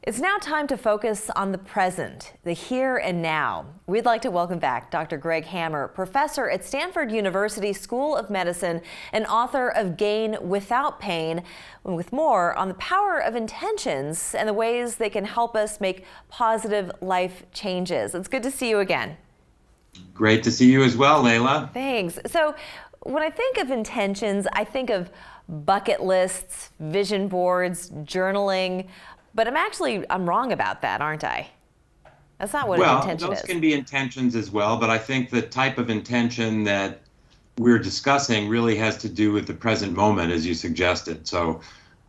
It's now time to focus on the present, the here and now. We'd like to welcome back Dr. Greg Hammer, professor at Stanford University School of Medicine and author of Gain Without Pain, with more on the power of intentions and the ways they can help us make positive life changes. It's good to see you again. Great to see you as well, Layla. Thanks. So when I think of intentions, I think of bucket lists, vision boards, journaling. But I'm wrong about that, aren't I? That's not what an intention is. Well, those can be intentions as well, but I think the type of intention that we're discussing really has to do with the present moment, as you suggested. So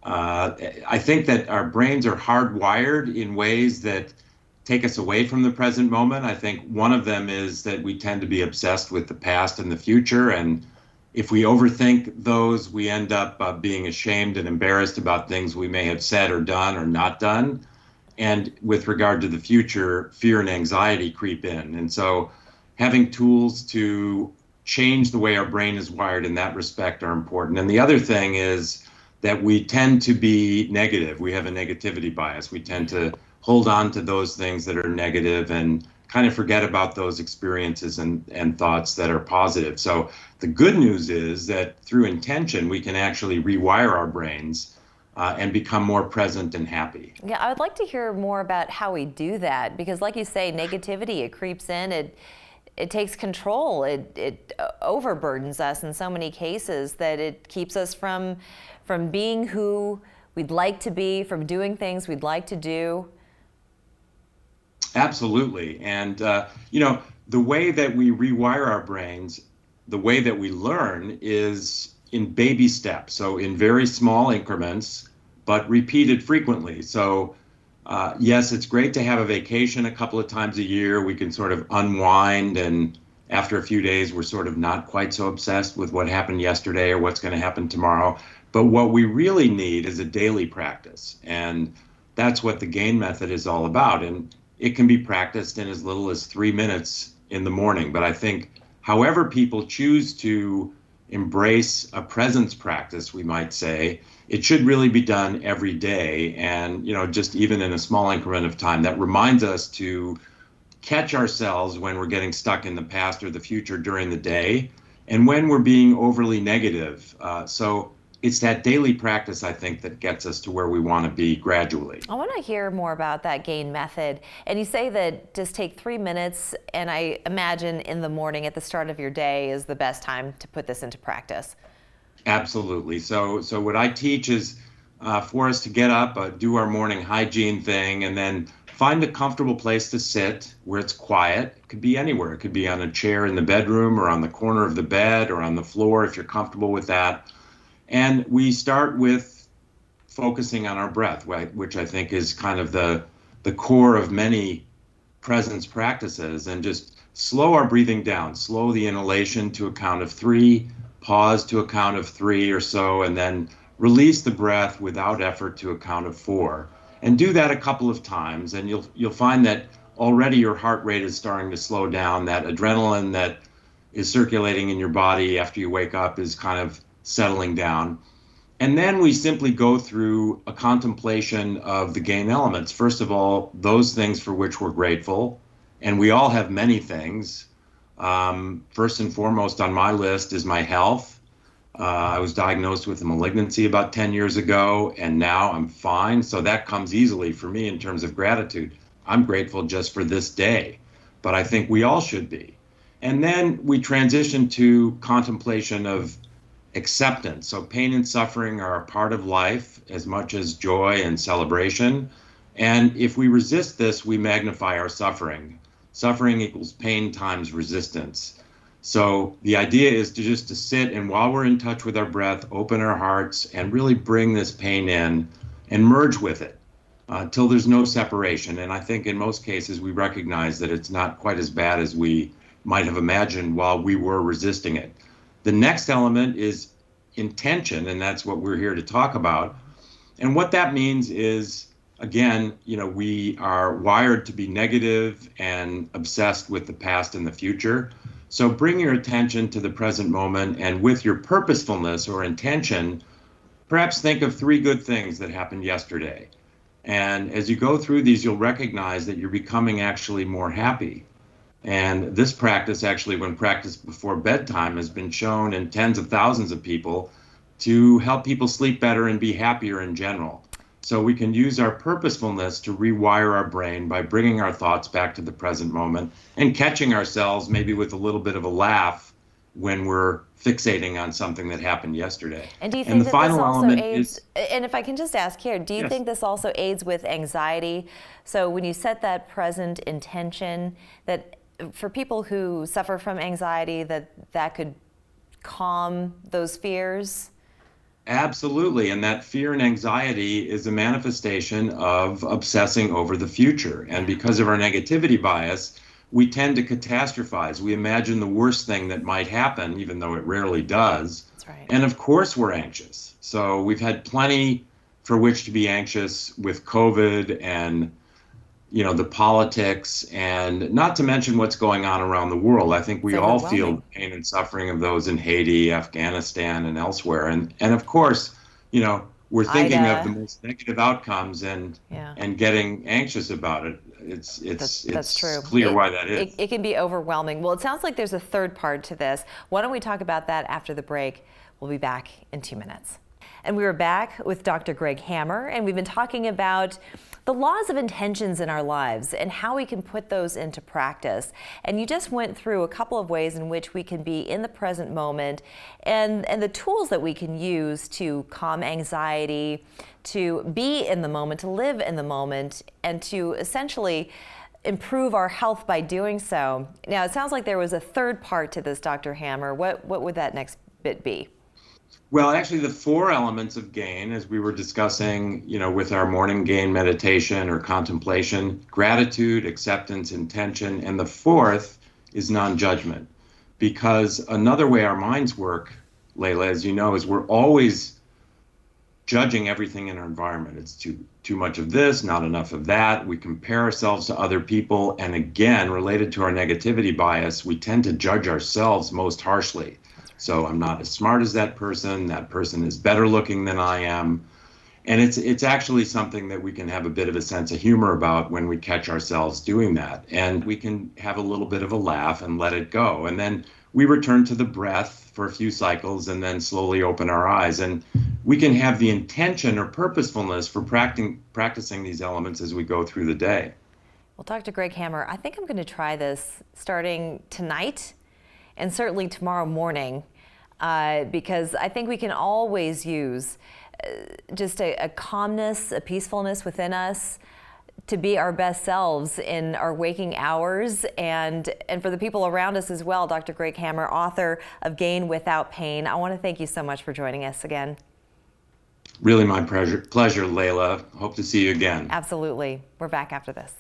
I think that our brains are hardwired in ways that take us away from the present moment. I think one of them is that we tend to be obsessed with the past and the future, and if we overthink those, we end up being ashamed and embarrassed about things we may have said or done or not done. And with regard to the future, fear and anxiety creep in. And so having tools to change the way our brain is wired in that respect are important. And the other thing is that we tend to be negative. We have a negativity bias. We tend to hold on to those things that are negative and kind of forget about those experiences and thoughts that are positive. So the good news is that through intention, we can actually rewire our brains and become more present and happy. Yeah, I would like to hear more about how we do that, because like you say, negativity, it creeps in, it takes control, it overburdens us in so many cases that it keeps us from being who we'd like to be, from doing things we'd like to do. Absolutely. And, the way that we rewire our brains, the way that we learn is in baby steps. So in very small increments, but repeated frequently. So yes, it's great to have a vacation a couple of times a year. We can sort of unwind, and after a few days, we're sort of not quite so obsessed with what happened yesterday or what's going to happen tomorrow. But what we really need is a daily practice. And that's what the GAIN method is all about. And it can be practiced in as little as 3 minutes in the morning. But I think however people choose to embrace a presence practice, we might say, it should really be done every day. And, just even in a small increment of time, that reminds us to catch ourselves when we're getting stuck in the past or the future during the day, and when we're being overly negative. So it's that daily practice, I think, that gets us to where we want to be gradually. I want to hear more about that GAIN method. And you say that just take 3 minutes, and I imagine in the morning at the start of your day is the best time to put this into practice. Absolutely. So what I teach is for us to get up, do our morning hygiene thing, and then find a comfortable place to sit where it's quiet. It could be anywhere. It could be on a chair in the bedroom or on the corner of the bed or on the floor if you're comfortable with that. And we start with focusing on our breath, which I think is kind of the core of many presence practices, and just slow our breathing down, slow the inhalation to a count of 3, pause to a count of 3 or so, and then release the breath without effort to a count of 4. And do that a couple of times, and you'll find that already your heart rate is starting to slow down. That adrenaline that is circulating in your body after you wake up is kind of settling down. And then we simply go through a contemplation of the GAIN elements. First of all, those things for which we're grateful, and we all have many things. First and foremost on my list is my health. I was diagnosed with a malignancy about 10 years ago, and now I'm fine. So that comes easily for me in terms of gratitude. I'm grateful just for this day, but I think we all should be. And then we transition to contemplation of acceptance. So pain and suffering are a part of life as much as joy and celebration. And if we resist this, we magnify our suffering. Suffering equals pain times resistance. So the idea is to sit, and while we're in touch with our breath, open our hearts and really bring this pain in and merge with it till there's no separation. And I think in most cases we recognize that it's not quite as bad as we might have imagined while we were resisting it. The next element is intention, and that's what we're here to talk about. And what that means is, again, we are wired to be negative and obsessed with the past and the future. So bring your attention to the present moment, and with your purposefulness or intention, perhaps think of 3 good things that happened yesterday. And as you go through these, you'll recognize that you're becoming actually more happy. And this practice, actually, when practiced before bedtime, has been shown in tens of thousands of people to help people sleep better and be happier in general. So we can use our purposefulness to rewire our brain by bringing our thoughts back to the present moment and catching ourselves maybe with a little bit of a laugh when we're fixating on something that happened yesterday. And do you And think the that this final also element aids, is, and if I can just ask here, do you yes. think this also aids with anxiety? So when you set that present intention, that for people who suffer from anxiety, that could calm those fears? Absolutely. And that fear and anxiety is a manifestation of obsessing over the future. And because of our negativity bias, we tend to catastrophize. We imagine the worst thing that might happen, even though it rarely does. That's right. And of course, we're anxious. So we've had plenty for which to be anxious with COVID and the politics, and not to mention what's going on around the world. I think we all feel the pain and suffering of those in Haiti, Afghanistan, and elsewhere. And of course, we're thinking of the most negative outcomes and getting anxious about it. It's true. Clear why that is. It can be overwhelming. Well, it sounds like there's a third part to this. Why don't we talk about that after the break? We'll be back in 2 minutes. And we are back with Dr. Greg Hammer, and we've been talking about the laws of intentions in our lives and how we can put those into practice. And you just went through a couple of ways in which we can be in the present moment and the tools that we can use to calm anxiety, to be in the moment, to live in the moment, and to essentially improve our health by doing so. Now, it sounds like there was a third part to this, Dr. Hammer. What would that next bit be? Well, actually, the 4 elements of gain, as we were discussing, with our morning gain meditation or contemplation: gratitude, acceptance, intention, and the 4th is non-judgment. Because another way our minds work, Layla, as you know, is we're always judging everything in our environment. It's too much of this, not enough of that. We compare ourselves to other people, and again, related to our negativity bias, we tend to judge ourselves most harshly. So I'm not as smart as that person is better looking than I am. And it's actually something that we can have a bit of a sense of humor about when we catch ourselves doing that. And we can have a little bit of a laugh and let it go. And then we return to the breath for a few cycles and then slowly open our eyes. And we can have the intention or purposefulness for practicing these elements as we go through the day. Well, Dr. Greg Hammer, I think I'm going to try this starting tonight and certainly tomorrow morning, because I think we can always use just a calmness, a peacefulness within us to be our best selves in our waking hours, and for the people around us as well. Dr. Greg Hammer, author of Gain Without Pain. I want to thank you so much for joining us again. Really my pleasure, Layla. Hope to see you again. Absolutely. We're back after this.